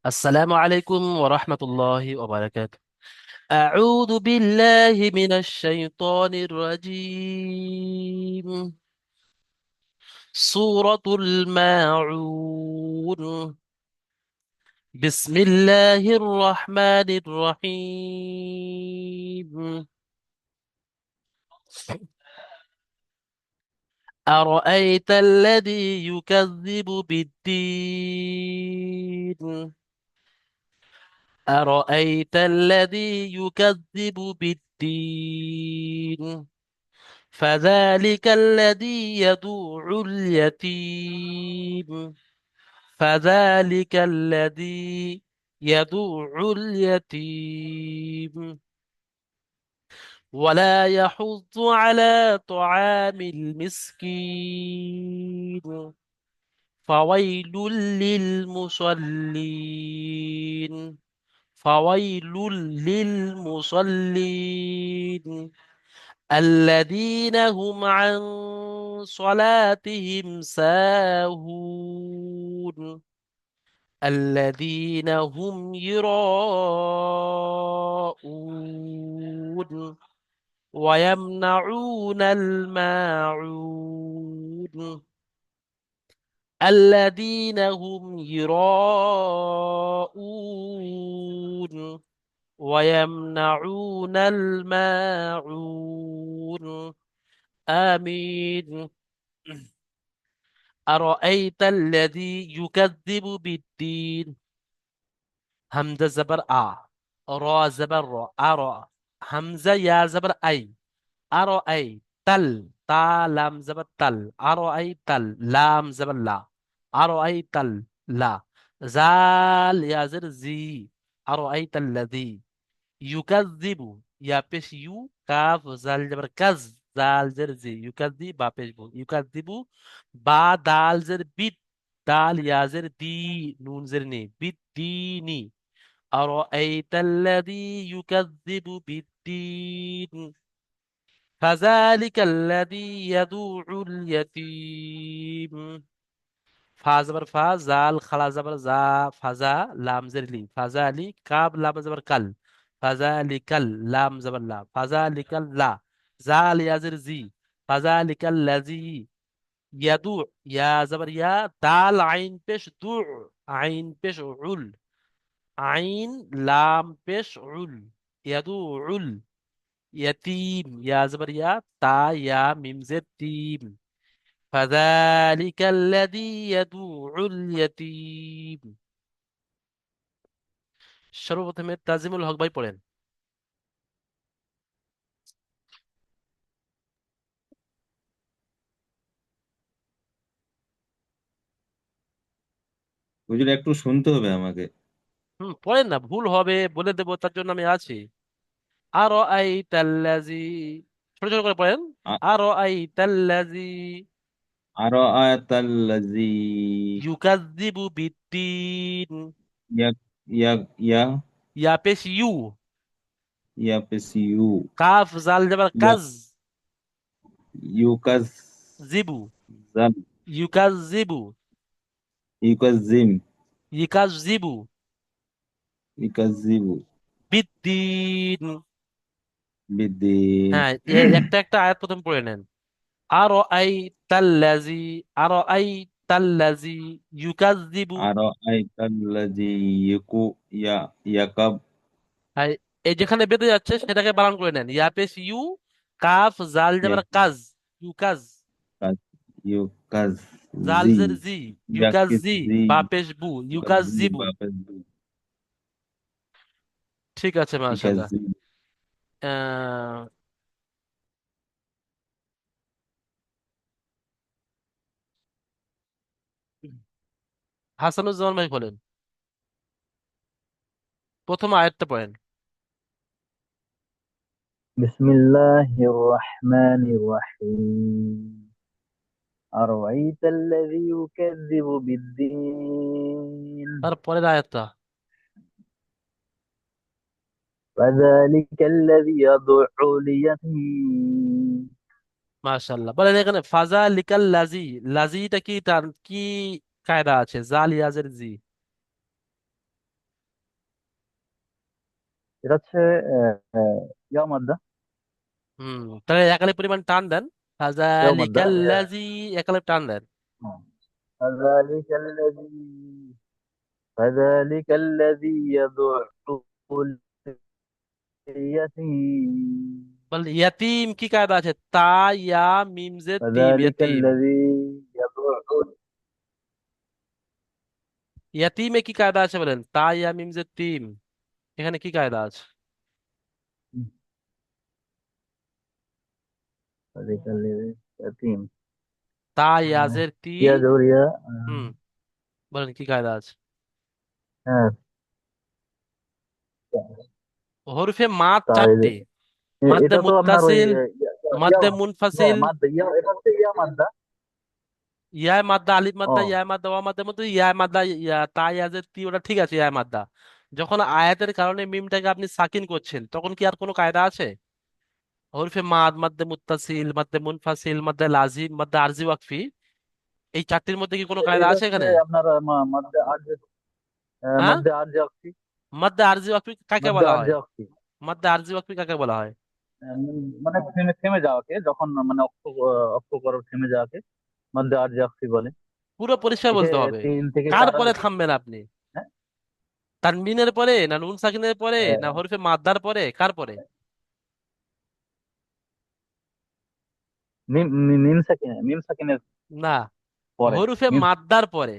السلام عليكم ورحمة الله وبركاته. أعوذ بالله من الشيطان الرجيم. سورة الماعون. بسم الله الرحمن الرحيم. أرأيت الذي يكذب بالدين. أرأيت الذي يكذب بالدين. فذلك الذي يدعو اليتيم. فذلك الذي يدعو اليتيم ولا يحض على طعام المسكين. فويل للمصلين. فويل للمصلين الذين هم عن صلاتهم ساهون. الذين هم يراءون ويمنعون الماعون. الذين هم يراءون ويمنعون الماعون. آمين. أرأيت الذي يكذب بالدين. همزة زبر را زبر أرى. همزة يا زبر أرأي تا لام زبر أرأي لام زبر لا. أرأي لا. زال يا زر زي. أرأيت الذي يكذب يا بيش يو كاف زال جبر زال زر زي يكذب با بيش بو يكذب. با دال زر بيت. دال يا زر دي نون زر ني بيت ديني. أرأيت الذي يكذب بالدين. فذلك الذي يدعو اليتيم. فا زبر فا زال خلا زبر زا فزا لام زر لي فذلك كاب لام زبر كل. فذلك لام زبر لا فذلك لا. زال يا زر زي. فذلك الذي يدعو يا زبر يا دال عين بيش دع عين بيش عل. عين لام بيش عل. يدعو يتيم يا زبر يا تا يا ميم زد تيم. فذلك الذي يدعو اليتيم. সর্বপ্রথমে তাজিমুল হক ভাই পড়েন। হুজুর একটু শুনতে হবে আমাকে। পড়েন না, ভুল হবে বলে দেবো, তার জন্য আমি আছি। আরো আই তাল্লাজি। ছোট ছোট করে পড়েন। আ- আরো আই তাল্লাজি আরো আয়াতাল্লাযী ইউকাযযিবু বিদ্দিন। ইয়াক ইয়াক ইয়া ইয়া পেশ ইউ। ইয়াপসিউ কাফ জাল জাবার ইয়াক কাজ। ইউকাজ জিবু। জাম ইউকাযযিবু। ইউকাজিম ইকাযযিবু ইকাজিবু বিদ্দিন। বিদ্দিন। হ্যাঁ, একটা একটা আয়াত প্রথম পড়ে নেন। আরো আই তাল্লাজি। আরো আই তাল্লাজি ইউকাযযিবু। আরো আয়াতাল্লাযী ইয়া ইয়াকাব হ্যাঁ, এই যেখানে বেঁধে যাচ্ছে সেটাকে বানান করে নেন। ইয়া পেশ ইউ। কাফ জাল জাবার কাজ। ইউকাজ। ইয়াকাজ ইউকাজ জাল জি জের জি। ইউকাজ ইয়াকিজ জি। জি বা পেশ বু ইউকাজ ইউকাজি জিবু। বাকাজি ঠিক আছে, মাশাআল্লাহ। ইকাজি। আহ, হাসানুজ্জামান ভাই বলেন, প্রথম আয়াতটা পড়েন। بسم الله الرحمن الرحيم. أرأيت الذي يكذب بالدين. তারপরের আয়াতটা। فذلك الذي يدعو اليتيم. মাশাআল্লাহ, বলেন এখানে ফাজা লিকাল লাজি। লাজিটা কি, তার কি কায়দা আছে? জাল ইয়াজের জি। এটা হচ্ছে ইয়া মাদ্দা। তাহলে একালি পরিমাণ টান দেন। ইয়াও মাদ্দা। ফাজালিকাল্লাজি, একালি টান দেন। فذلك الذي فذلك الذي يدع اليتيم. বল ইয়াতিম কি কায়দা আছে? তা ইয়া মিম জের তিম, فذلك ইয়াতিম। الذي يدع ইয়াতিমে কি কায়দা আছে বলেন? তা ইয়া মিম জের তিম, এখানে কি কায়দা আছে? فذلك الذي يتيم. তা ইয়াজের তি। يا دوريا. হুম, বলেন কি কায়দা আছে? হরফে মাদ চারটে: মাদ্দে এটা তো আপনার ওই মুত্তাসিল, ইয়া ইয়া মাদ্দে হ্যাঁ মুনফাসিল, মাদ্দা ইয়া, এটা হচ্ছে ইয়া মাদ্দা। ইয়ায় মাদ্দা, আলিফ মাদ্দা, ও ইয়ায় মাদ্দা, ওয়া মাদ্দার মধ্যে ইয়ায় মাদ্দা, তা ইয়াজের তি, ওটা ঠিক আছে, ইয়ায় মাদ্দা। যখন আয়াতের কারণে মিমটাকে আপনি সাকিন করছেন, তখন কি আর কোনো কায়দা আছে? হরফে মাদ, মাদ্দে মুত্তাসিল, মাদ্দে মুনফাসিল, মাদ্দে লাজিম, মাদ্দে আরজি ওয়াকফি, এই চারটির মধ্যে কি কোনো কায়দা এটা আছে হচ্ছে এখানে? আপনার মাদ্দা আরজ, হ্যাঁ, মাদ্দা আরজ অক্সি। মাদ্দে আরজি ওয়াকফি কাকে মাদ্দা বলা আরজ হয়? অক্সি মাদ্দে আরজি ওয়াকফি কাকে বলা হয়? মানে থেমে থেমে যাওয়াকে, যখন মানে অক্ষ করো থেমে যাওয়াকে মাদ্দা আরজ অক্সি বলে। পুরো পরিষ্কার একে বলতে হবে। 3 থেকে 4 কার পরে আলিফ। থামবেন আপনি? হ্যাঁ, তানবিনের পরে, না নুন সাকিনের পরে, না হরফে মাদ্দার পরে, কার পরে? মিম সাকিনের না, পরে। হরফে মিম মাদ্দার পরে।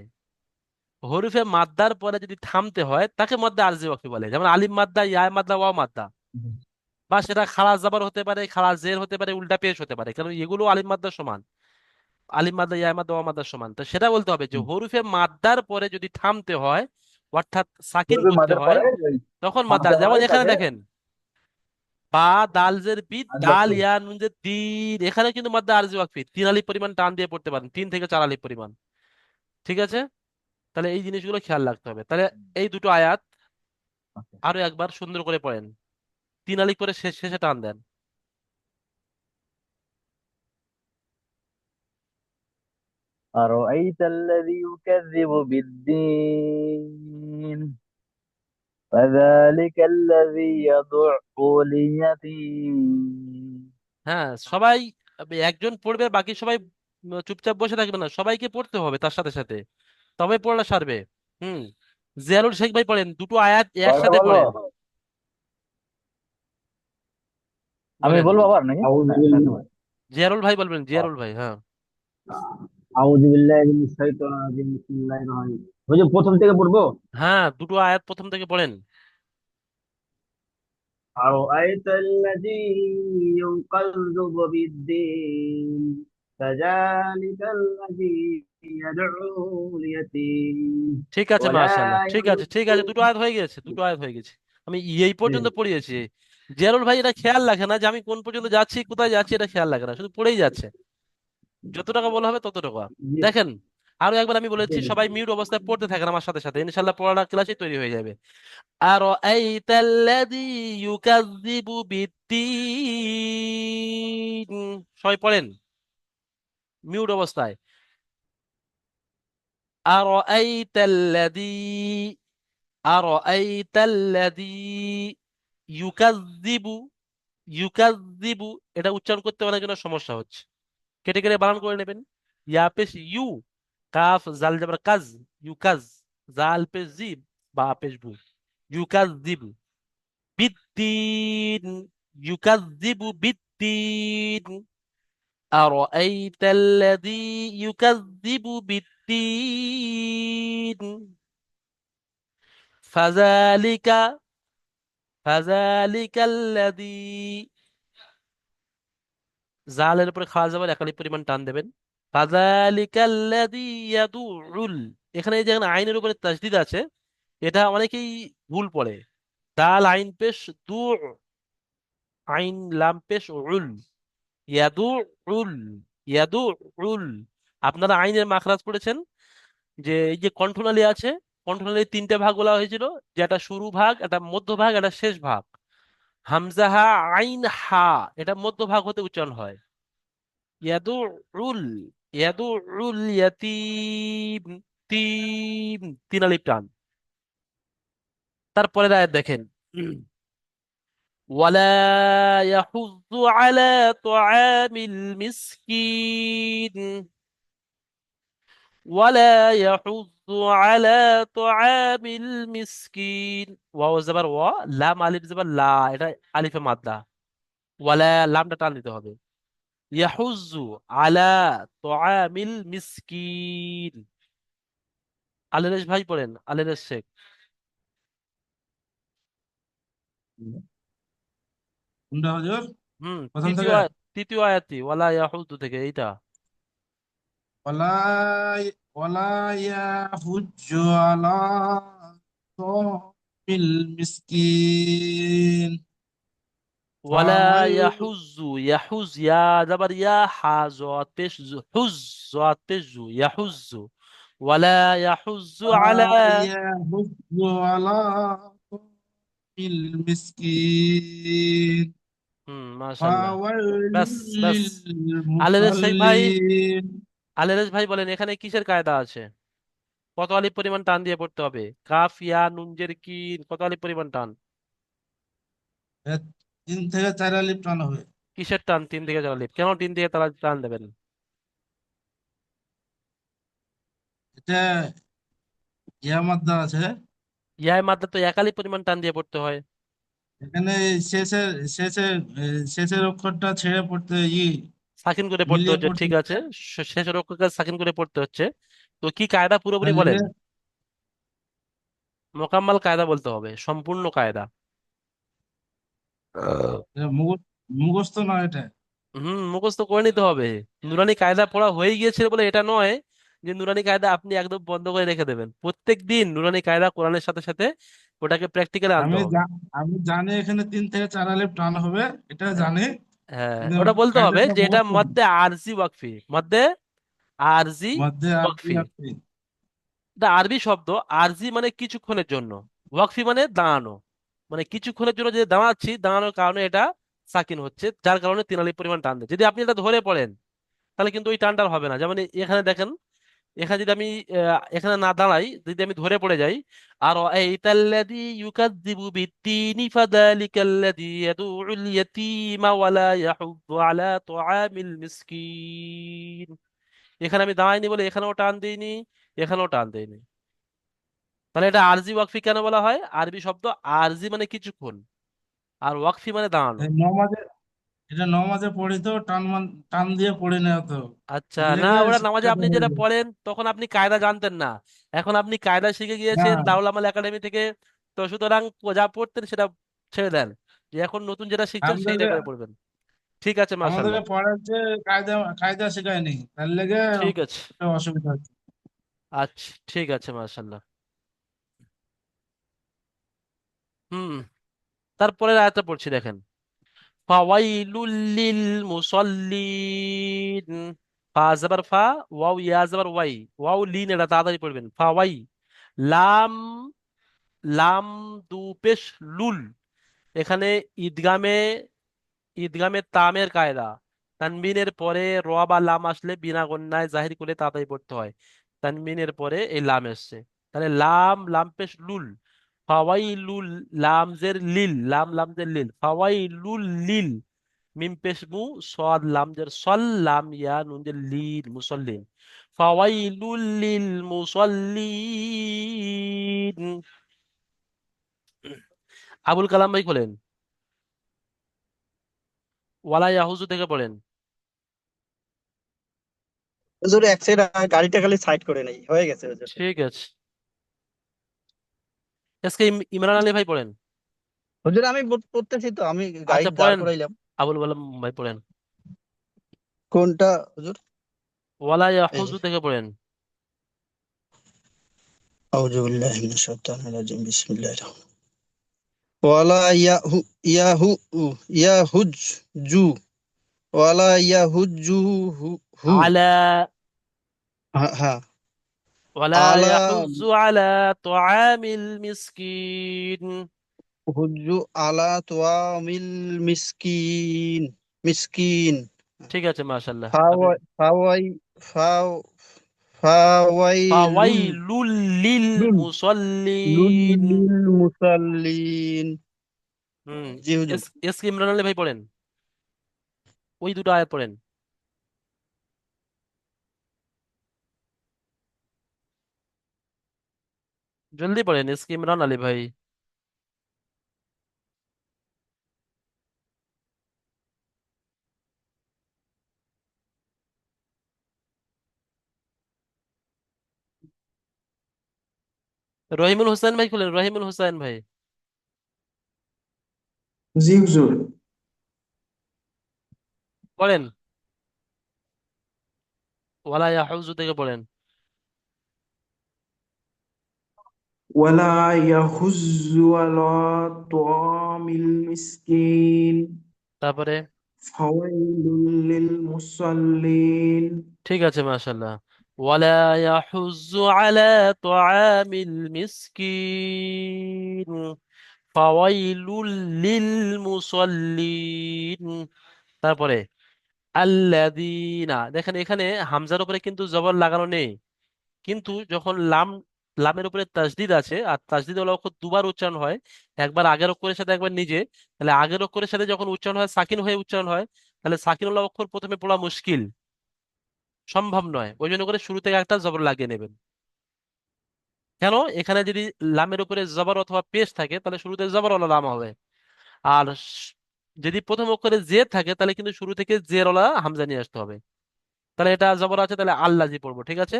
হরফে মাদ্দার পরে যদি থামতে হয় তাকে মধ্যে আরজি ওয়াকফি বলে, যেমন আলিম মাদ্দা, ইয়া মাদ্দা, ওয়া মাদ্দা। বা সেটা খালাস জাবার হতে পারে, খালাস জের হতে পারে, উল্টা পেশ হতে পারে, কারণ এগুলো আলিম মাদ্দার সমান। আলিম মাদ্দা, ইয়া মাদ্দা, ওয়া মাদ্দার সমান। তো সেটা বলতে হবে যে হরফে মাদ্দার পরে যদি থামতে হয়, অর্থাৎ সাকিন পূর্বে করতে মাদের হয়, পরে ওই তখন মাদ্দা। থামতে যেমন হয় এখানে তাকে দেখেন, বা দাল জের বিদ, আরজ দাল অক্সি। ইয়া নুন জের দিন, এখানে কিন্তু মাদ্দা আরজি ওয়াকফি 3 আলিফ পরিমাণ টান দিয়ে পড়তে পারেন, 3 থেকে 4 আলিফ পরিমাণ। ঠিক আছে, তাহলে এই জিনিসগুলো খেয়াল রাখতে হবে। তাহলে এই দুটো আয়াত আরো একবার সুন্দর করে পড়েন, 3 আলিফ করে শেষ শেষে টান দেন। أرأيت الذي يكذب بالدين فذلك الذي يدع اليتيم. হ্যাঁ, সবাই একজন পড়বে, বাকি সবাই চুপচাপ বসে থাকবে না, সবাইকে পড়তে হবে তার সাথে সাথে, তবে পড়া সারবে। হুম, জিয়ারুল শেখ ভাই পড়েন, দুটো আয়াত কয়টা একসাথে বলবো? পড়েন। আমি বলেন, বলবো আবার নাকি? জিয়ারুল ভাই বলবেন, জিয়ারুল ভাই, হ্যাঁ। আউযু বিল্লাহি মিনাশ শাইতানির রাজিম বিসমিল্লাহির রহমানির রহিম। হুজুর প্রথম থেকে পড়বো। হ্যাঁ, দুটো আয়াত প্রথম থেকে পড়েন। আরাআইতাল্লাযী ইউকাযযিবু বিদ্দীন ফাযালিকাল্লাযী ইয়াদউল ইয়াতীম ঠিক আছে, ওয়া লা মাশাআল্লাহ, ঠিক আছে, ঠিক ইয়াহুদ্দু। আছে, দুটো আয়াত হয়ে গেছে, দুটো আয়াত হয়ে গেছে। আমি এই পর্যন্ত পড়িয়েছি। জিয়ারুল ভাই এটা খেয়াল রাখে না যে আমি কোন পর্যন্ত যাচ্ছি, কোথায় যাচ্ছি, এটা খেয়াল রাখে না, শুধু পড়েই যাচ্ছে। যত টাকা বলা হবে তত টাকা। জি দেখেন, আরো একবার আমি বলেছি, জি। সবাই মিউট অবস্থায় পড়তে থাকেন আমার সাথে সাথে, ইনশাআল্লাহ পড়াটা ক্লাসই তৈরি হয়ে যাবে। আর আইতাল্লাযী ইউকাযযিবু বিদ্দীন, সবাই পড়েন মিউট অবস্থায়। আর আইতাল্লাযী, আর আইতাল্লাযী ইউকাযযিবু, ইউকাযযিবু, এটা উচ্চারণ করতে অনেক জনের সমস্যা হচ্ছে, কেটে কেটে বানান করে নেবেন। ইয়া পেশ ইউ, কাফ জাল জাবার কাজ, ইউকাজ, জাল পেশ জিব, বা পেশ বু, ইউকাযযিবু বিদ্দিন, ইউকাযযিবু বিদ্দিন। أرأيت الذي يكذب بالدين فذلك، فذلك الذي، জালের উপরে খাওয়া যাবে একালি পরিমাণ টান দেবেন। ফাযালিকাল্লাযী ইয়াদুউল, এখানে এই যে এখানে আইনের উপরে তাসদিদ আছে, এটা অনেকেই ভুল পড়ে। দাল আইন পেশ দু, আইন লাম পেশ উল, ইয়াদুউল, ইয়াদুউল। আপনারা আইনের মাখরাজ পড়েছেন, যে এই যে কণ্ঠনালী আছে, কণ্ঠনালীর 3টে ভাগ বলা হয়েছিল, যে একটা শুরু ভাগ, একটা মধ্য ভাগ, একটা শেষ ভাগ। হামজা হা, আইন হা, এটা মধ্য ভাগ হতে উচ্চারণ হয়। ইয়াদুউল, ইয়াদুউল ইয়াতীম, তিম, 3 আলিফ টান। তারপরে আয়াত দেখেন, ولا يحض على طعام المسكين ولا يحض على طعام المسكين ওয়াও জবর ওয়া লাম আলিফ জবর লা এটা আলিফে মাদ্দা ওয়ালা লামটা টান দিতে হবে ইয়াহুজ্জু আলা তোআমিল মিসকিন আলেরেশ ভাই পড়েন আলেরেশ শেখ কোনটা হুজুর? হুম প্রথম থেকে? তৃতীয় আয়াতি ওয়ালা ইয়াহুজ্জু থেকে এইটা ওয়ালা ওয়ালা ইয়াহুজ্জু আলা তামিল মিসকিন ওয়ালা ফাওয়াইল ইয়াহুজ্জু ইয়াহুজ ইয়া জবর ইয়া হা জত পেশ হুজ জত পেশ ইয়াহুজ্জু ওয়ালা ইয়াহুজ্জু আলা ইয়াহুজ্জু আলা তামিল মিসকিন মাশাআল্লাহ ফাওয়াইল ব্যাস ব্যাস লিল আলেরেশ শেখ ভাই মুসাল্লিন। আলেরেশ ভাই বলেন এখানে কিসের কায়দা আছে কত আলিফ পরিমাণ টান দিয়ে পড়তে হবে কাফ ইয়া নুন জের কি কত আলিফ পরিমাণ টান 3 থেকে 4 আলিফ টান হবে। কিসের টান 3 থেকে 4 আলিফ কেন 3 থেকে তারা টান দেবেন এটা ইয়া মাদ্দা আছে। ইয়ায় মাত্রা তো এক আলিফ পরিমাণ টান দিয়ে পড়তে হয় এখানে শেষের শেষের শেষের অক্ষরটা ছেড়ে পড়তে সাকিন করে পড়তে মিলিয়ে হচ্ছে পড়তে ঠিক আছে হচ্ছে। শেষের অক্ষরকে সাকিন করে পড়তে হচ্ছে তো কি কায়দা পুরোপুরি তার বলেন লেগে মোকাম্মাল কায়দা বলতে হবে সম্পূর্ণ কায়দা এটা মুখস্থ না এটা। মুখস্থ করে নিতে হবে নুরানি কায়দা পড়া হয়ে গিয়েছে বলে এটা নয় যে নুরানি কায়দা আপনি একদম বন্ধ করে রেখে দেবেন প্রত্যেক দিন নুরানি কায়দা কোরআনের সাথে সাথে ওটাকে প্র্যাকটিক্যালি আনতে আমি হবে জা- আমি জানি এখানে 3 থেকে 4 আলিফ টান হবে, এটা হ্যাঁ জানি, হ্যাঁ, কিন্তু ওটা বলতে হবে কায়দাটা যে এটা মুখস্থ না। মধ্যে আরজি ওয়াকফি মধ্যে আরজি মধ্যে আপনি ওয়াকফি আপনি এটা আরবি শব্দ আরজি মানে কিছুক্ষণের জন্য ওয়াকফি মানে দাঁড়ানো মানে কিছুক্ষণের জন্য যে দাঁড়াচ্ছি দাঁড়ানোর কারণে এটা সাকিন হচ্ছে যার কারণে 3 আলিফ পরিমাণ টান দেয় যদি আপনি এটা ধরে পড়েন তাহলে কিন্তু ওই টানটা আর হবে না যেমন এখানে দেখেন এখানে যদি আমি এখানে না দাঁড়াই যদি আমি ধরে পড়ে যাই আর এইতাল্লাযী ইউকাযযিবু বিদ্দীনি ফাযালিকাল্লাযী ইয়াদউল ইয়াতীমা ওয়ালা ইয়াহুদ্দু আলা তুআমিল মিসকিন এখানে আমি দাঁড়াইনি বলে এখানেও টান দিইনি এখানেও টান দেইনি তাহলে এটা আরজি ওয়াকফি কেন বলা হয় আরবি শব্দ আরজি মানে কিছুক্ষণ আর ওয়াকফি মানে দাঁড়ানো এই নমাজে, এটা নমাজে পড়ি তো টান দিয়ে পড়ি না তো, আচ্ছা এর না লেগে ওরা নামাজে শিক্ষাটা আপনি হয়ে যেটা যায়। পড়েন তখন আপনি কায়দা জানতেন না এখন আপনি কায়দা শিখে না, গিয়েছেন দারুল আমাল একাডেমি থেকে তো সুতরাং যা পড়তেন সেটা ছেড়ে দেন যে এখন নতুন যেটা শিখছেন সেইটা আমাদেরকে করে পড়বেন ঠিক আছে মাশাল্লাহ আমাদেরকে পড়াচ্ছে, কায়দা কায়দা শেখায়নি, তার লেগে ঠিক আছে একটা অসুবিধা হচ্ছে। আচ্ছা ঠিক আছে মাশাল্লাহ হুম তারপরে আয়াতটা পড়ছি দেখেন ফাওয়াইলুল লিল মুসাল্লিন ফা জবর ফা ওয়াও ইয়া জবর ওয়াই ওয়াও লিন এটা তাড়াতাড়ি পড়বেন ফাওয়াই লাম লাম দু পেশ লুল এখানে ঈদগামে ঈদগামে তামের কায়দা তানবিনের পরে র বা লাম আসলে বিনা গন্যায় জাহির করে তাড়াতাড়ি পড়তে হয় তানবিনের পরে এই লাম এসছে তাহলে লাম লাম পেশ লুল ফাওয়াইলুল লাম জের লিল লাম লাম জের লিল ফাওয়াইলুল লিল মিম পেশ মু সদ লাম জের সল লাম ইয়া নুন জের লিল মুসল্লিন ফাওয়াইলুল লিল মুসল্লিন আবুল কালাম ভাই খোলেন ওয়ালা ইয়াহুজু থেকে পড়েন হুজুর এক সাইড গাড়িটা খালি সাইড করে নেই, হয়ে গেছে হুজুর। ঠিক আছে আজকে ইমরান আলী ভাই পড়েন হুজুর আমি পড়তেছি তো, আমি গাড়ি আচ্ছা দাঁড় পড়েন করাইলাম। আবুল কালাম ভাই পড়েন কোনটা হুজুর? ওয়ালা এই যে ইয়াহুজু থেকে পড়েন আউযু বিল্লাহি মিনাশ শাইতানির রাজিম, বিসমিল্লাহির রহমানির রহিম। ওয়ালা ইয়াহু ইয়াহু ইয়াহুজ জু ওয়ালা ইয়াহুজু হু হু আলা হ্যাঁ হ্যাঁ। ওয়ালা আলা ইয়াহুজু আলা তুআমিল মিসকিন হুজু আলা তোয়ামিল মিসকিন মিসকিন। ঠিক আছে মাশাআল্লাহ আপনি ফাওয়াই ফাওয়াই ফাও ফাওয়াইলুল ফাওয়াইলুল লিল লুল মুসাল্লিন লুল মুসাল্লিন। হুম। জি হুজুর। এস কে ইমরান আলী ভাই পড়েন, ওই দুটো আয়াত পড়েন। জলদি পড়েন এস কে ইমরান আলী ভাই। রহিমুল হোসেন ভাই খুলেন, রহিমুল হোসেন ভাই জি হুজুর। পড়েন। ওয়ালা ইয়াহুজু থেকে পড়েন। ولا يحز على طعام المسكين তারপরে فويل للمصلين ঠিক আছে মাশাআল্লাহ। ওয়ালা ইয়াহুজ্জু আলা তুআমিল মিসকিন ফাওয়াইলুল লিল মুসাল্লিন। তারপরে আল্লাযীনা, দেখেন এখানে হামজার উপরে কিন্তু জবর লাগানো নেই, কিন্তু যখন লামের উপরে তাসদিদ আছে আর তাসদিদ ওয়ালা অক্ষর দুবার উচ্চারণ হয়, একবার আগের অক্ষরের সাথে একবার নিজে, তাহলে আগের অক্ষরের সাথে যখন উচ্চারণ হয় সাকিন হয়ে উচ্চারণ হয়, তাহলে সাকিন ওয়ালা অক্ষর প্রথমে পড়া মুশকিল, সম্ভব নয়, ওই জন্য করে শুরু থেকে একটা জবর লাগিয়ে নেবেন। কেন, এখানে যদি লামের উপরে জবর অথবা পেশ থাকে তাহলে শুরুতে জবর ওয়ালা লাম হবে, আর যদি প্রথম অক্ষরে জের থাকে তাহলে কিন্তু শুরু থেকে জের ওয়ালা হামজা নিয়ে আসতে হবে। তাহলে এটা জবর আছে, তাহলে আল্লাহ জি পড়বো, ঠিক আছে।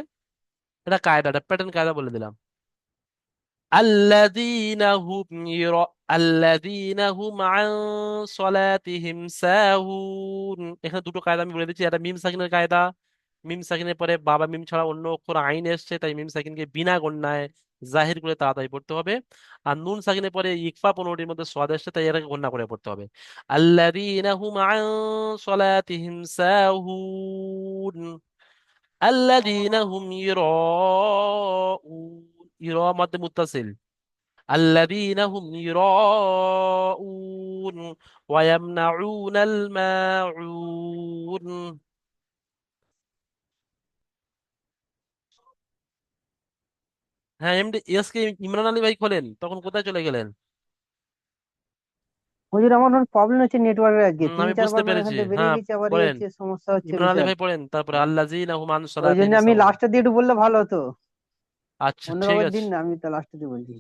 এটা কায়দা, এটা প্যাটার্ন কায়দা বলে দিলাম। আল্লাযীনা হুম আল্লাযীনা হুম আন সলাতিহিম সাহুন। এখানে দুটো কায়দা আমি বলে দিচ্ছি, এটা মিম সাকিনের কায়দা। মিম সাকিনের পরে বাবা মিম ছাড়া অন্য অক্ষর আইন এসছে, তাই মিম সাকিনকে বিনা গণনায় জাহির করে তাড়াতাড়ি পড়তে হবে। আর নুন সাকিনের পরে ইকফা 15টির মধ্যে সোয়াদ এসছে, তাই এটাকে গণনা করে পড়তে হবে। আল্লাযীনা হুম আন সলাতিহিম সাহুন আল্লাযীনা হুম ইরাউন। ইরা মধ্যে মুত্তাসিল। الذين هم يراءون ويمنعون الماعون। হ্যাঁ এমডি এসকে ইমরান আলী ভাই খোলেন, তখন কোথায় চলে গেলেন? হুজুর আমার প্রবলেম হচ্ছে নেটওয়ার্কের, আজকে তিন আমি বুঝতে চারবার মানে পেরেছি, এখান থেকে বেরিয়ে হ্যাঁ গেছে, আবার পড়েন। হচ্ছে, সমস্যা হচ্ছে ইমরান আলী বিশাল। ভাই পড়েন, তারপরে আল্লাযীনা হুম আন ওই জন্য সালাতিহিম আমি সাহুন। লাস্টের দিয়ে একটু বললে ভালো হতো। আচ্ছা অন্য ঠিক কাগজ আছে। দিন না, আমি তো লাস্টের দিয়ে বলছি।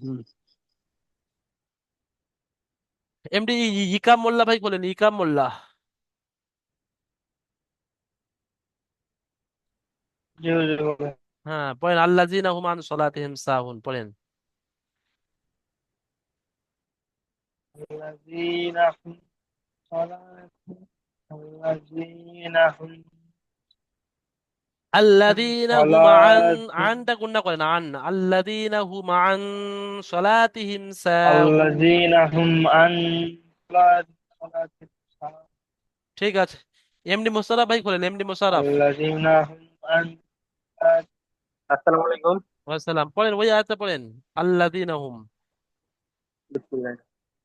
এমডি ইকাম মোল্লা ভাই খোলেন, ইকাম মোল্লা। জি হুজুর বলেন। হ্যাঁ পড়েন আল্লাযীনা হুম আন সালাতিহিম সাহুন পড়েন। الذين هم صلاتهم الذين هم আল্লাযীনা হুম আন, صلاتهم আনটা গুণনা করেন আন, আল্লাযীনা হুম আন সালাতিহিম সাহুন। الذين هم عن صلاتهم ساهون ঠিক আছে। এমডি মোশাররফ ভাই খোলেন, এমডি মোশাররফ। الذين هم عن صلاتهم আসসালামু আলাইকুম। ওয়াসালাম পড়েন, ওই আয়াতটা পড়েন। আল্লাযীনা হুম। বিসমিল্লাহ।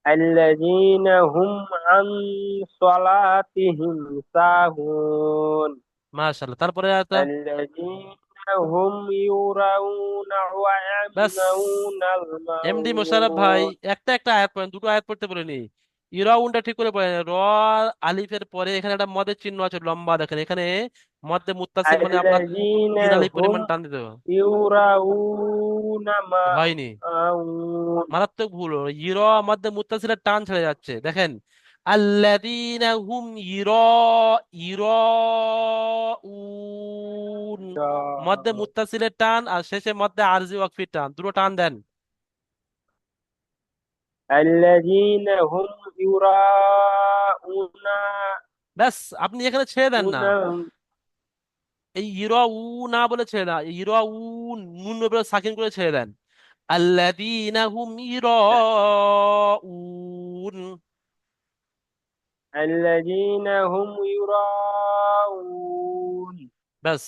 الذين هم عن صلاتهم ساهون মাশাআল্লাহ, তারপরে আয়াতটা। الذين هم يراءون ব্যাস। ويمنعون এমডি মোশাররফ ভাই الماعون। একটা একটা আয়াত পড়েন, দুটো আয়াত পড়তে বলিনি। ইরাউনটা ঠিক করে পড়েন, র আলিফের পরে এখানে একটা মদের চিহ্ন আছে লম্বা, দেখেন এখানে মধ্যে মুত্তাসিল মানে আপনার الذين 3 আলিফ هم পরিমাণ টান দিতে হবে। يراءون হয়নি, মাউন। মারাত্মক ভুল। ইরা মধ্যে মুত্তাসিলের টান ছেড়ে যাচ্ছে, দেখেন আল্লাযীনা হুম ইরাউন, মধ্যে মুত্তাসিলের টান আর শেষে মধ্যে আরজি ওয়াকফির টান, দুটো টান দেন। الذين هم يراءون ব্যাস, আপনি এখানে ছেড়ে দেন না, এই ইরা উ না বলে ছেড়ে না, ইরা উ নুন বলে সাকিন করে ছেড়ে দেন। আল্লাযীনা হুম ইরাউন। الذين هم يراءون ব্যাস।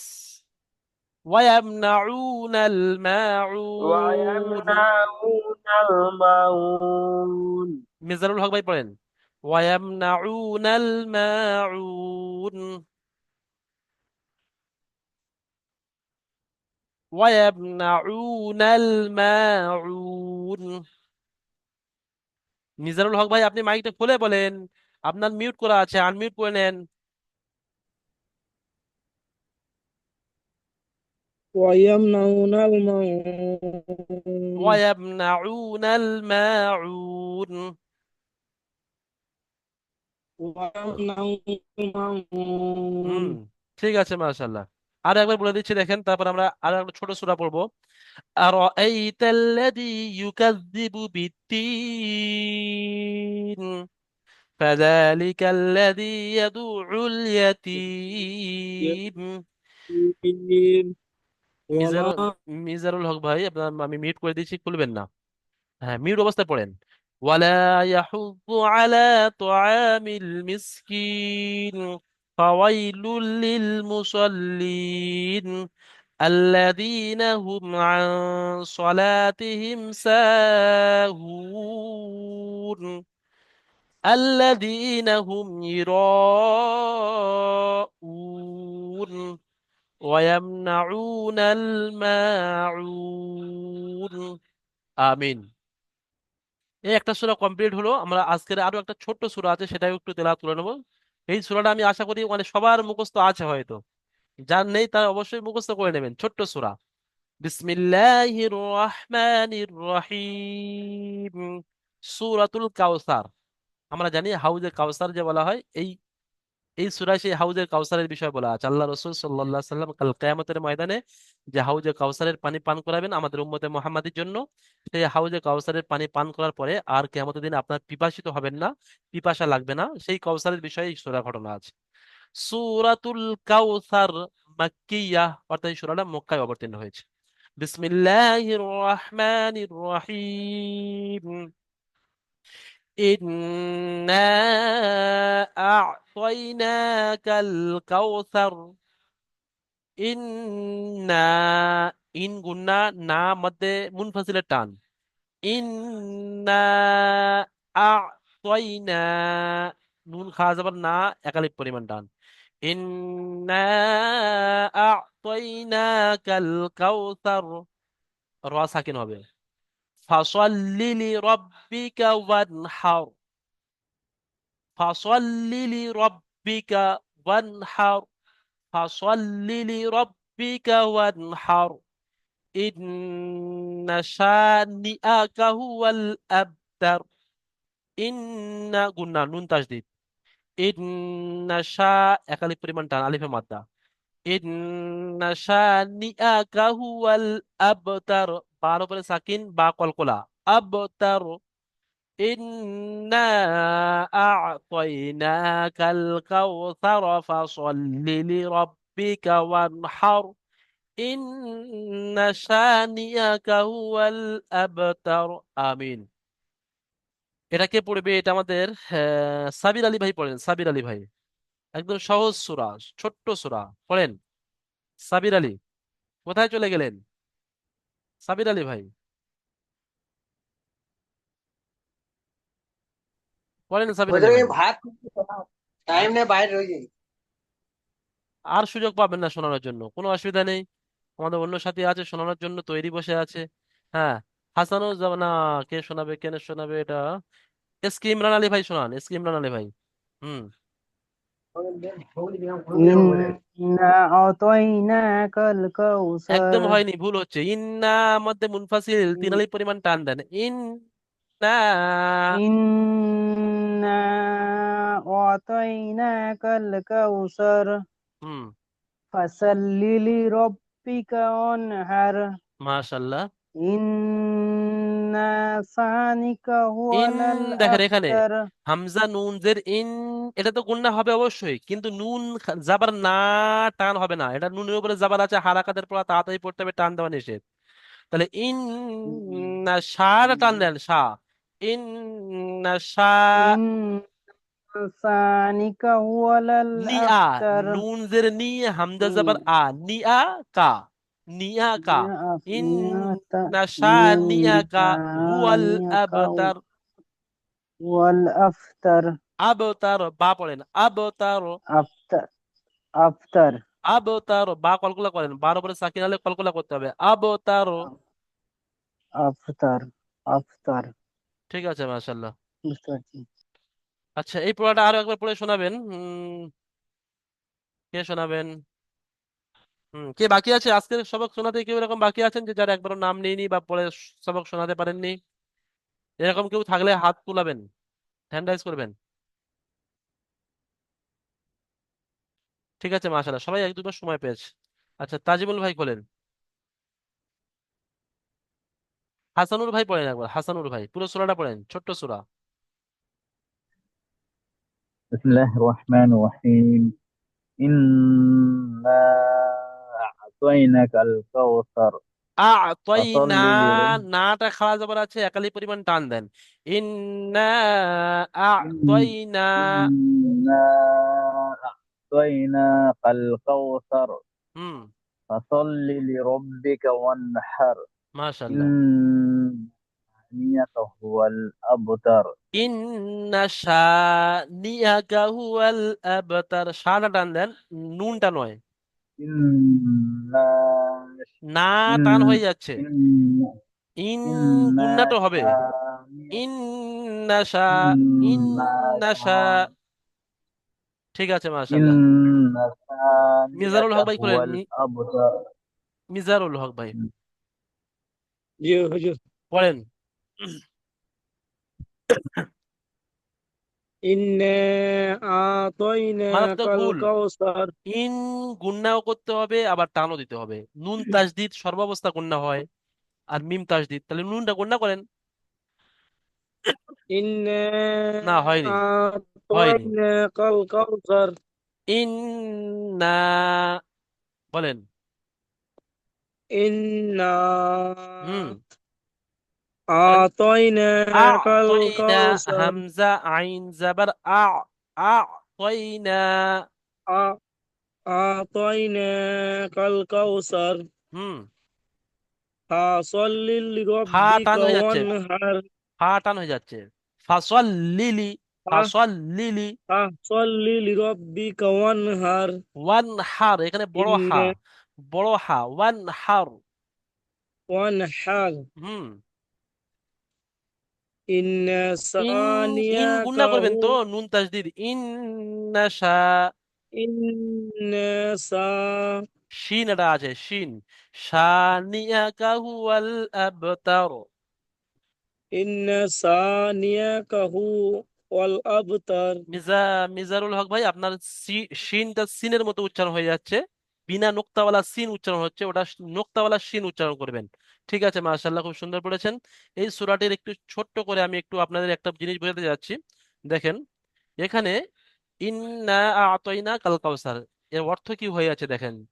ويمنعون الماعون। ويمنعون الماعون মিজানুল হক ভাই পড়েন। ويمنعون الماعون ويمنعون الماعون মিজানুল হক ভাই, আপনি মাইকটা খুলে বলেন, আপনার মিউট করা আছে, আনমিউট করে নেন। ويمنعون الماعون ويمنعون الماعون। ويمنعون হুম, الماعون ঠিক আছে, মাশাআল্লাহ। আর একবার বলে দিচ্ছি দেখেন, তারপর আমরা আর একটা ছোট সূরা পড়বো। আরাআইতা আল্লাযী ইউকাযযিবু বিদ্দীন ফাযালিকা আল্লাযী ইয়াদুউল ইয়াতীম। يتيم মিজানুল ولا মিজানুল হক ভাই, আপনার আমি মিউট করে দিচ্ছি, খুলবেন না। হ্যাঁ, মিউট অবস্থায় পড়েন। ওয়ালা ইয়াহুয্যু আলা তুআমিল মিসকিন ফাওয়াইলুল লিল মুসাল্লিন الذين هم عن صلاتهم ساهون الذين هم يراءون ويمنعون الماعون। আমিন। এই একটা সূরা কমপ্লিট হলো। আমরা আজকের আরো একটা ছোট্ট সূরা আছে, সেটাও একটু তেলাওয়াত করে নেবো। এই সূরাটা আমি আশা করি মানে সবার মুখস্থ আছে হয়তো, যার নেই তার অবশ্যই মুখস্থ করে নেবেন। ছোট্ট সূরা, বিসমিল্লাহির রহমানির রহিম, সূরাতুল কাউসার। আমরা জানি হাউজে কাউসার যে বলা হয়, এই এই সূরায় সেই হাউজের কাউসারের বিষয় বলা আছে। আল্লাহ রাসূল সাল্লাল্লাহু আলাইহি সাল্লাম কাল কিয়ামতের ময়দানে যে হাউজে কাউসারের পানি পান করাবেন আমাদের উম্মতে মুহাম্মাদির জন্য, সেই হাউজে কাউসারের পানি পান করার পরে আর কিয়ামতের দিন আপনার পিপাসিত হবেন না, পিপাসা লাগবে না, সেই কাউসারের বিষয়ে এই সূরা ঘটনা আছে। সূরাতুল কাউসার মাক্কিয়াহ, অর্থাৎ এই সূরাটা মক্কায় অবতীর্ণ হয়েছে। বিসমিল্লাহির রহমানির রহিম, إنا أعطيناك الكوثر। إنا ইন গুন্না, না মধ্যে মুনফাসিলের টান। ইন্না আ'তাইনা, নুন খা যাবার না, একালিপ পরিমাণ টান। ইন্না আ'তাইনাকাল কাউসার, র সাকিন হবে। ফাসাল্লি লিরাব্বিকা ওয়ানহার, ফাসাল্লি লিরাব্বিকা ওয়ানহার, ফাসাল্লি লিরাব্বিকা ওয়ানহার, ইন্না শানিআকা হুয়াল আবতার। ইন্না গুন্না, নুন তাসদিদ। ইন্না শা, একালিফ পরিমাণ টান, আলিফে মাদ্দা। ইন্না শানিআকা হুয়াল আবতার, বার উপরে সাকিন, বা কলকলা, আবতার। إنا أعطيناك الكوثر فصل لربك وانحر إن شانئك هو الأبتر। আমিন। এটা কে পড়বে? এটা আমাদের সাবির আলী ভাই পড়েন। সাবির আলী ভাই, একদম সহজ সূরা, ছোট্ট সূরা, পড়েন। সাবির আলী, কোথায় চলে গেলেন? সাবির আলী ভাই, পড়েন সাবির আলী ভাই। টাইম নেই, বাইরে রয়ে যাই। আর সুযোগ পাবেন না শোনানোর জন্য, কোনো অসুবিধা নেই, আমাদের অন্য সাথী আছে শোনানোর জন্য, তৈরি বসে আছে। হ্যাঁ, না, কে শোনাবে, কেন শোনাবে এটা? এস কে ইমরান আলী ভাই শোনান, এস কে ইমরান আলী ভাই। হুম। ইন্না আতাইনাকাল কাউসার। একদম হয়নি, ভুল হচ্ছে। ইন্না মধ্যে মুনফাসিল, তিন আলিফ পরিমাণ টান দেন। ইন্না। ইন্না আতাইনাকাল কাউসার হুম, ফাসাল্লি লিরাব্বিকা ওয়ানহার মাশাআল্লাহ। ইন্না সানিকা ইন, হুয়াল দেখেন এখানে আবতার। হামজা নুন জের ইন, এটা তো গুন্না হবে অবশ্যই, কিন্তু নুন জাবার না, টান হবে না। এটা নুনের উপরে জাবার আছে, হারাকাতের পর তাড়াতাড়ি পড়তে হবে, টান দেওয়া নিষেধ। তাহলে ইন না, শাটা টান দেন, শা। ইন না শা, ইন্না সানিকা হুয়াল নিআ, আবতার। নুন জের নি, হামজা জাবার আ, নিআ কা, নিআ কা। ইন না শা নিআ কা হুয়াল সানিকা আবতার। ওয়াল আফতার। আবতার, বা পড়েন, আবতার। আফতার, আফতার, আবতার, বা কলকলা করেন, বার উপরে সাকিন হলে কলকলা করতে হবে, আবতার। আফতার, আফতার। ঠিক আছে, মাশাআল্লাহ। বুঝতে পারছি। আচ্ছা, এই পড়াটা আরো একবার পড়ে শোনাবেন। কে শোনাবেন? কে বাকি আছে আজকের সবক শোনাতে? কেউ এরকম বাকি আছেন যে যারা একবারও নাম নেয়নি বা পরে সবক শোনাতে পারেননি? এরকম কেউ থাকলে হাত তুলাবেন, হ্যান্ড রাইজ করবেন। ঠিক আছে, মাশাআল্লাহ, সবাই এক দুবার সময় পেয়েছে। আচ্ছা, তাজিমুল ভাই বলেন। হাসানুর ভাই পড়েন একবার, হাসানুর ভাই পুরো সূরাটা পড়েন, ছোট্ট সূরা। بسم الله الرحمن الرحيم إنا أعطيناك الكوثر فصل আ'তাইনা, لربك নাটা খাড়া জবর আছে, একালি পরিমাণ টান দেন। ইন্না إن- আ'তাইনা। إنا أعطيناك الكوثر হুম, فصل لربك وانحر মাশাআল্লাহ। إن شانئك هو الأبتر ইন্না শানিয়াকা হুয়াল আবতার, শাটা টান দেন, নুনটা নয়। إنا না টান إن হয়ে যাচ্ছে। إن ইন গুন্না إنا তো হবে। شانئك ইন্নাশা, إنا ইন্নাশা। شانئك ঠিক আছে, মাশাআল্লাহ। إن মিজানুল شانئك হক ভাই هو বলেন, الأبتر মিজানুল হক ভাই জি হুজুর। পড়েন। ইন্না মারাত্মক আতাইনাকাল ভুল। কাউসার। ইন গুন্নাও করতে হবে, আবার টানও দিতে হবে। নুন তাসদিদ সর্বাবস্থা গুন্না হয়, আর মিম তাসদিদ, তাহলে নুনটা গুন্না করেন। ইন্না না, হয়নি, হয়নি। আতাইনাকাল কাউসার। ইন্না, বলেন। ইন্না হুম, বলেন। আতাইনাকাল আ'তাইনা, কাউসার। হামজা আইন জাবার আ'তাইনা। আ- আতাইনাকাল কাউসার। হুম, ফাসল্লি ফা টান লিরাব্বিকা হয়ে যাচ্ছে, ওয়ানহার। ফা টান হয়ে যাচ্ছে। ফাসল লিলি, ফাসল লিলি। ফাসল্লি লিরাব্বিকা ওয়ানহার। ওয়ান হার, এখানে বড় হা, ইন্না বড় হা, ওয়ান হার। ওয়ানহার। হুম, ইন্না ইন, ইন গুন্না সানিয়াকা করবেন হু তো, নুন তাসদিদ, ইন্নাশা। ইন্না সা শিন এটা আছে, শিন। শানিয়াকা হুয়াল আবতার। ইন্না সানিয়াকা হু ওয়াল আবতার। মিজা, মিজানুল হক ভাই, আপনার শিনটা সিনের মতো উচ্চারণ হয়ে যাচ্ছে, বিনা নোক্তাওয়ালা সিন উচ্চারণ হচ্ছে, ওটা নোক্তাওয়ালা শিন উচ্চারণ করবেন। ঠিক আছে, মাশাআল্লাহ, খুব সুন্দর পড়েছেন। এই সূরাটির একটু ছোট্ট করে আমি একটু আপনাদের একটা জিনিস বোঝাতে যাচ্ছি। দেখেন, এখানে ইন্না আ'তাইনা কাল কাউসার, এর অর্থ কি হয়ে আছে দেখেন।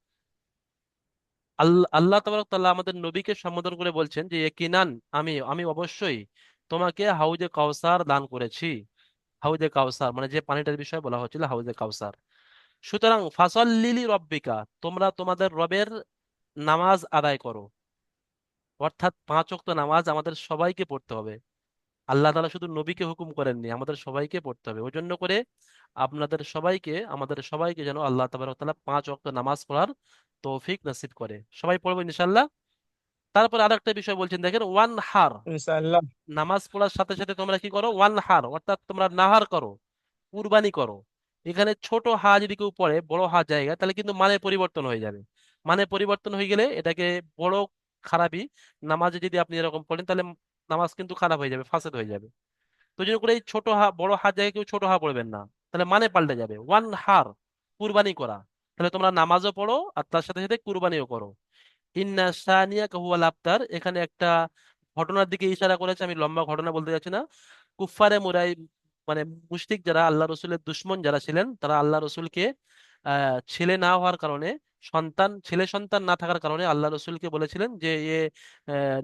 আল্লাহ, আল্লাহ তাবারক তাআলা আমাদের নবীকে সম্বোধন করে বলছেন যে ইয়াকিনান, আমি আমি অবশ্যই তোমাকে হাউজে কাউসার দান করেছি। হাউজে কাউসার মানে যে পানিটার বিষয়ে বলা হচ্ছিল, হাউজে কাউসার। সুতরাং ফাসল্লিলি রব্বিকা, তোমরা তোমাদের রবের নামাজ আদায় করো। অর্থাৎ 5 ওয়াক্ত নামাজ আমাদের সবাইকে পড়তে হবে। আল্লাহ তাআলা শুধু নবীকে হুকুম করেননি, আমাদের সবাইকে পড়তে হবে। ওই জন্য করে আপনাদের সবাইকে, আমাদের সবাইকে যেন আল্লাহ তাবারক তাআলা 5 ওয়াক্ত নামাজ পড়ার তৌফিক নসিব করে। সবাই পড়বো ইনশাআল্লাহ। তারপর আরেকটা বিষয় বলছেন, দেখেন, ওয়ান হার, ইনশাআল্লাহ। নামাজ পড়ার সাথে সাথে তোমরা কি করো? ওয়ান হার, অর্থাৎ তোমরা নাহার করো, কুরবানি করো। এখানে ছোট হা যদি কেউ পড়ে বড় হা জায়গা, তাহলে কিন্তু মানে পরিবর্তন হয়ে যাবে। মানে পরিবর্তন হয়ে গেলে এটাকে বড় খারাপই। নামাজে যদি আপনি এরকম পড়েন তাহলে নামাজ কিন্তু খারাপ হয়ে যাবে, ফাসেদ হয়ে যাবে। তো জন্য করে এই ছোট হা বড় হা জায়গায় কেউ ছোট হা পড়বেন না, তাহলে মানে পাল্টে যাবে। ওয়ান হার, কুরবানি করা। তাহলে তোমরা নামাজও পড়ো আর তার সাথে সাথে কুরবানিও করো। ইন্না সানিয়াকা হুয়াল আবতার, এখানে একটা ঘটনার দিকে ইশারা করেছে, আমি লম্বা ঘটনা বলতে যাচ্ছি না। কুফারে মুরাই, মানে মুশরিক যারা, আল্লাহ রসুলের দুশমন যারা ছিলেন, তারা আল্লাহ রসুলকে ছেলে না হওয়ার কারণে, ছেলে সন্তান না থাকার কারণে আল্লাহ রসুলকে বলেছিলেন যে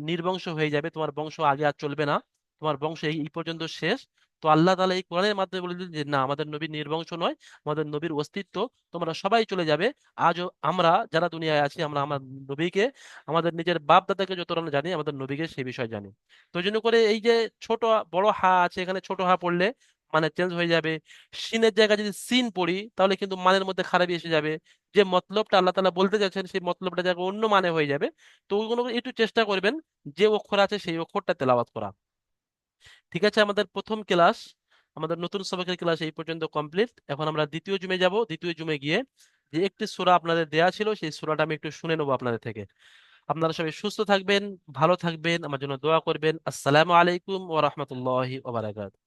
নির্বংশ হয়ে যাবে, তোমার বংশ আগে আর চলবে না, তোমার বংশ এই পর্যন্ত শেষ। তো আল্লাহ তাআলা এই কোরআনের মাধ্যমে বলে দিলেন যে না, আমাদের নবী নির্বংশ নয়, আমাদের নবীর অস্তিত্ব, তোমরা সবাই চলে যাবে। আজও আমরা যারা দুনিয়ায় আছি, আমরা আমার নবীকে, আমাদের নিজের বাপ দাদাকে যতটা না জানি, আমাদের নবীকে সেই বিষয় জানি। তো এই জন্য করে এই যে ছোট বড় হা আছে, এখানে ছোট হা পড়লে মানে চেঞ্জ হয়ে যাবে। সিনের জায়গায় যদি সিন পড়ি তাহলে কিন্তু মানের মধ্যে খারাপি এসে যাবে। যে মতলবটা আল্লাহ তাআলা বলতে যাচ্ছেন সেই মতলবটা জায়গায় অন্য মানে হয়ে যাবে। তো ওইগুলো একটু চেষ্টা করবেন যে অক্ষর আছে সেই অক্ষরটা তেলাওয়াত করা। ঠিক আছে, আমাদের প্রথম ক্লাস, আমাদের নতুন সবকের ক্লাস এই পর্যন্ত কমপ্লিট। এখন আমরা দ্বিতীয় জুমে যাব। দ্বিতীয় জুমে গিয়ে যে একটি সূরা আপনাদের দেয়া ছিল সেই সূরাটা আমি একটু শুনে নেবো আপনাদের থেকে। আপনারা সবাই সুস্থ থাকবেন, ভালো থাকবেন, আমার জন্য দোয়া করবেন। আসসালামু আলাইকুম ওয়া রাহমাতুল্লাহি ওয়া বারাকাতুহু।